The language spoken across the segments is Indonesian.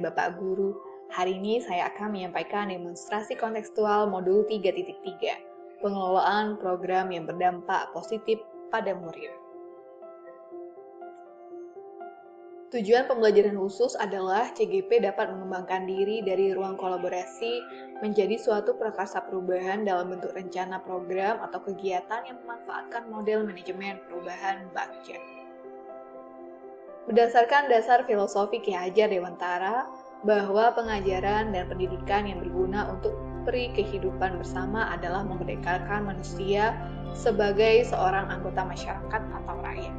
dan Bapak Guru. Hari ini saya akan menyampaikan demonstrasi kontekstual modul 3.3, pengelolaan program yang berdampak positif pada murid. Tujuan pembelajaran khusus adalah CGP dapat mengembangkan diri dari ruang kolaborasi menjadi suatu prakarsa perubahan dalam bentuk rencana program atau kegiatan yang memanfaatkan model manajemen perubahan Bagja. Berdasarkan dasar filosofi Ki Hajar Dewantara, bahwa pengajaran dan pendidikan yang berguna untuk peri kehidupan bersama adalah memerdekakan manusia sebagai seorang anggota masyarakat atau rakyat.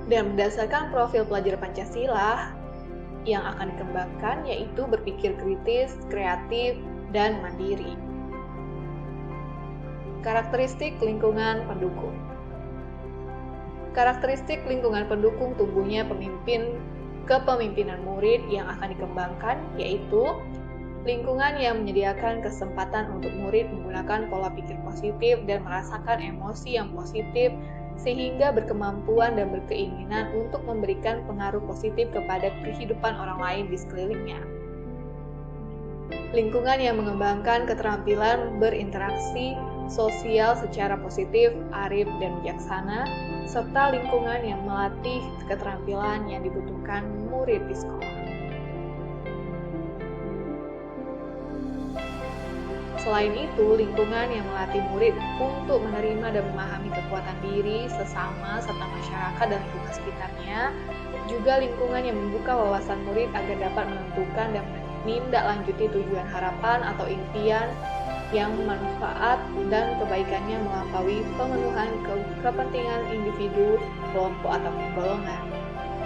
Dan berdasarkan profil pelajar Pancasila yang akan dikembangkan yaitu berpikir kritis, kreatif, dan mandiri. Karakteristik lingkungan pendukung. Karakteristik lingkungan pendukung tumbuhnya kepemimpinan murid yang akan dikembangkan yaitu lingkungan yang menyediakan kesempatan untuk murid menggunakan pola pikir positif dan merasakan emosi yang positif sehingga berkemampuan dan berkeinginan untuk memberikan pengaruh positif kepada kehidupan orang lain di sekelilingnya. Lingkungan yang mengembangkan keterampilan berinteraksi sosial secara positif, arif, dan bijaksana, serta lingkungan yang melatih keterampilan yang dibutuhkan murid di sekolah. Selain itu, lingkungan yang melatih murid untuk menerima dan memahami kekuatan diri, sesama, serta masyarakat dan lingkungan sekitarnya, juga lingkungan yang membuka wawasan murid agar dapat menentukan dan menindaklanjuti tujuan harapan atau impian yang manfaat dan kebaikannya melampaui pemenuhan kepentingan individu, kelompok, atau golongan.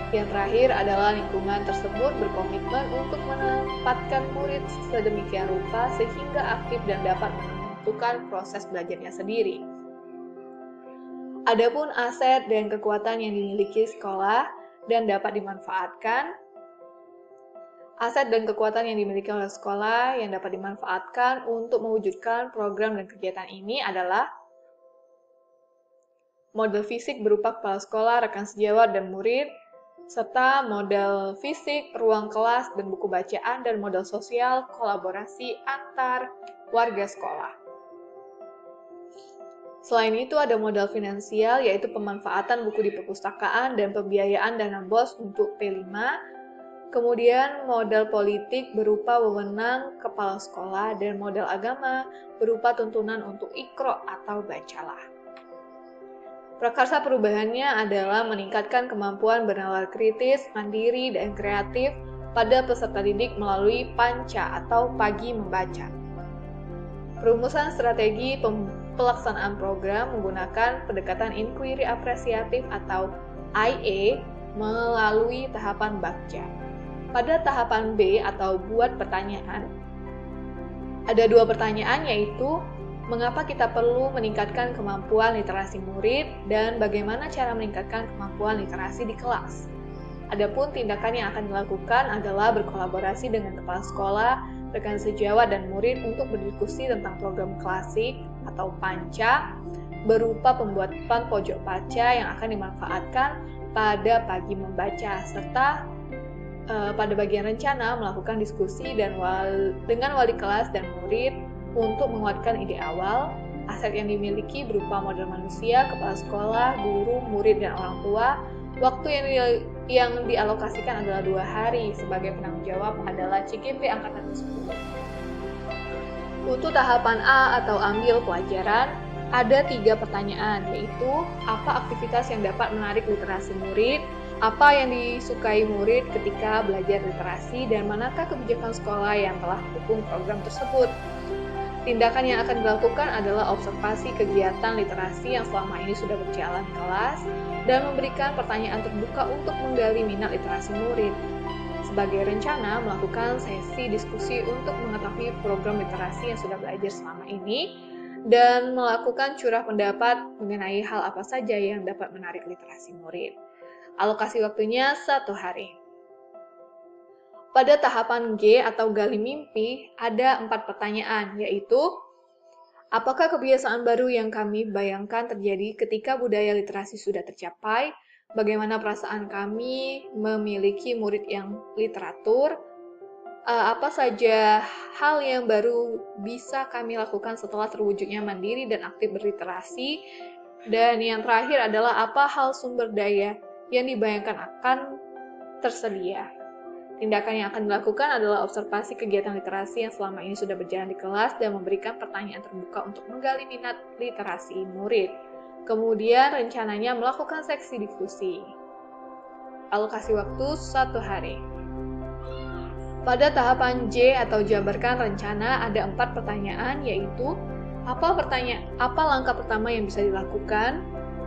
Yang terakhir adalah lingkungan tersebut berkomitmen untuk menempatkan murid sedemikian rupa sehingga aktif dan dapat menentukan proses belajarnya sendiri. Adapun aset dan kekuatan yang dimiliki sekolah dan dapat dimanfaatkan. Aset dan kekuatan yang dimiliki oleh sekolah yang dapat dimanfaatkan untuk mewujudkan program dan kegiatan ini adalah model fisik berupa kepala sekolah, rekan sejawat, dan murid, serta model fisik, ruang kelas, dan buku bacaan, dan model sosial, kolaborasi antar warga sekolah. Selain itu ada model finansial, yaitu pemanfaatan buku di perpustakaan dan pembiayaan dana BOS untuk P5, kemudian model politik berupa wewenang kepala sekolah, dan model agama berupa tuntunan untuk Iqra atau bacalah. Prakarsa perubahannya adalah meningkatkan kemampuan bernalar kritis, mandiri, dan kreatif pada peserta didik melalui panca atau pagi membaca. Perumusan strategi pelaksanaan program menggunakan pendekatan inquiry apresiatif atau IA melalui tahapan Bagja. Pada tahapan B atau buat pertanyaan, ada 2 pertanyaan yaitu mengapa kita perlu meningkatkan kemampuan literasi murid dan bagaimana cara meningkatkan kemampuan literasi di kelas. Adapun tindakan yang akan dilakukan adalah berkolaborasi dengan kepala sekolah, rekan sejawat, dan murid untuk berdiskusi tentang program klasik atau panca berupa pembuatan pojok baca yang akan dimanfaatkan pada pagi membaca, serta pada bagian rencana melakukan diskusi dengan wali kelas dan murid untuk menguatkan ide awal. Aset yang dimiliki berupa model manusia, kepala sekolah, guru, murid, dan orang tua. Waktu yang dialokasikan adalah 2 hari. Sebagai penanggung jawab adalah CGP Angkatan 10. Untuk tahapan A atau ambil pelajaran, ada 3 pertanyaan, yaitu apa aktivitas yang dapat menarik literasi murid, apa yang disukai murid ketika belajar literasi, dan manakah kebijakan sekolah yang telah mendukung program tersebut. Tindakan yang akan dilakukan adalah observasi kegiatan literasi yang selama ini sudah berjalan di kelas dan memberikan pertanyaan terbuka untuk menggali minat literasi murid. Sebagai rencana, melakukan sesi diskusi untuk mengetahui program literasi yang sudah belajar selama ini dan melakukan curah pendapat mengenai hal apa saja yang dapat menarik literasi murid. Alokasi waktunya 1 hari. Pada tahapan G atau gali mimpi, ada 4 pertanyaan, yaitu apakah kebiasaan baru yang kami bayangkan terjadi ketika budaya literasi sudah tercapai? bagaimana perasaan kami memiliki murid yang literatur, apa saja hal yang baru bisa kami lakukan setelah terwujudnya mandiri dan aktif berliterasi, dan yang terakhir adalah apa hal sumber daya yang dibayangkan akan tersedia. Tindakan yang akan dilakukan adalah observasi kegiatan literasi yang selama ini sudah berjalan di kelas dan memberikan pertanyaan terbuka untuk menggali minat literasi murid. Kemudian rencananya melakukan seksi diskusi. Alokasi waktu 1 hari. Pada tahapan J atau jabarkan rencana ada 4 pertanyaan, yaitu apa langkah pertama yang bisa dilakukan,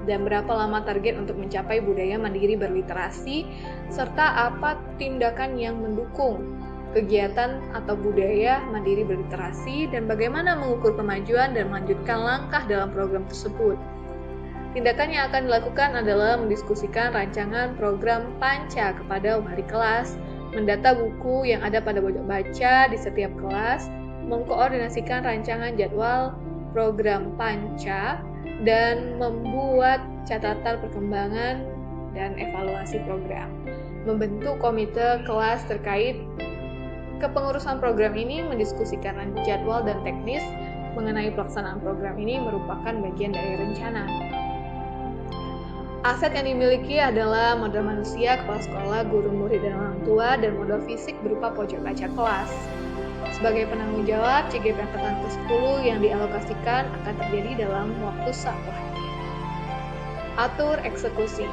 dan berapa lama target untuk mencapai budaya mandiri berliterasi, serta apa tindakan yang mendukung kegiatan atau budaya mandiri berliterasi, dan bagaimana mengukur kemajuan dan melanjutkan langkah dalam program tersebut. Tindakan yang akan dilakukan adalah mendiskusikan rancangan program Panca kepada wali kelas, mendata buku yang ada pada pojok baca di setiap kelas, mengkoordinasikan rancangan jadwal program Panca, dan membuat catatan perkembangan dan evaluasi program. Membentuk komite kelas terkait kepengurusan program ini, mendiskusikan jadwal dan teknis mengenai pelaksanaan program ini merupakan bagian dari rencana. Aset yang dimiliki adalah modal manusia, kepala sekolah, guru, murid, dan orang tua, dan modal fisik berupa pojok baca kelas. Sebagai penanggung jawab, CGP angkatan ke-10 yang dialokasikan akan terjadi dalam waktu 1 hari. Atur eksekusi.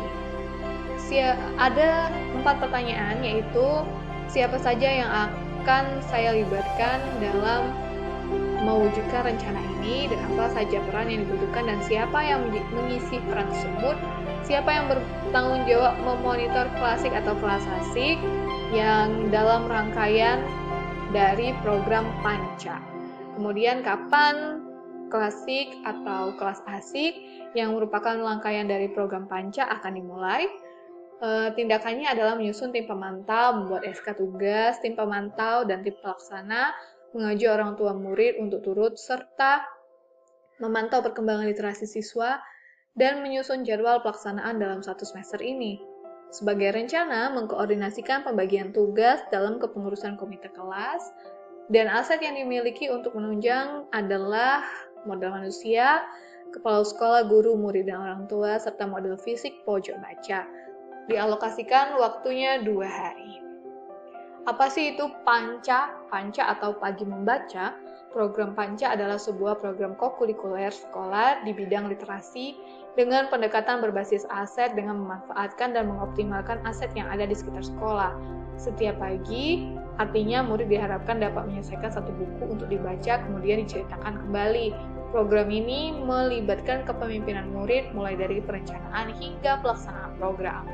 Ada 4 pertanyaan, yaitu siapa saja yang akan saya libatkan dalam mewujudkan rencana ini, dan apa saja peran yang dibutuhkan, dan siapa yang mengisi peran tersebut, siapa yang bertanggung jawab memonitor klasik atau kelas asik yang dalam rangkaian dari program Panca. Kemudian kapan klasik atau kelas asik yang merupakan rangkaian dari program Panca akan dimulai. Tindakannya adalah menyusun tim pemantau, membuat SK tugas, tim pemantau dan tim pelaksana, mengajak orang tua murid untuk turut serta memantau perkembangan literasi siswa dan menyusun jadwal pelaksanaan dalam 1 semester ini. Sebagai rencana, mengkoordinasikan pembagian tugas dalam kepengurusan komite kelas, dan aset yang dimiliki untuk menunjang adalah modal manusia, kepala sekolah, guru, murid, dan orang tua, serta modal fisik pojok baca. Dialokasikan waktunya 2 hari. Apa sih itu Panca? Panca atau Pagi Membaca. Program Panca adalah sebuah program kokurikuler sekolah di bidang literasi dengan pendekatan berbasis aset dengan memanfaatkan dan mengoptimalkan aset yang ada di sekitar sekolah. Setiap pagi, artinya murid diharapkan dapat menyelesaikan 1 buku untuk dibaca kemudian diceritakan kembali. Program ini melibatkan kepemimpinan murid mulai dari perencanaan hingga pelaksanaan program.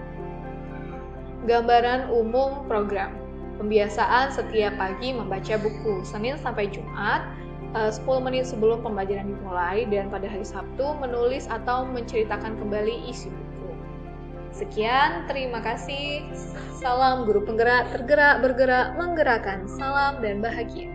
Gambaran umum program. Pembiasaan setiap pagi membaca buku, Senin sampai Jumat, 10 menit sebelum pembelajaran dimulai, dan pada hari Sabtu menulis atau menceritakan kembali isi buku. Sekian, terima kasih. Salam guru penggerak, tergerak, bergerak, menggerakkan. Salam dan bahagia.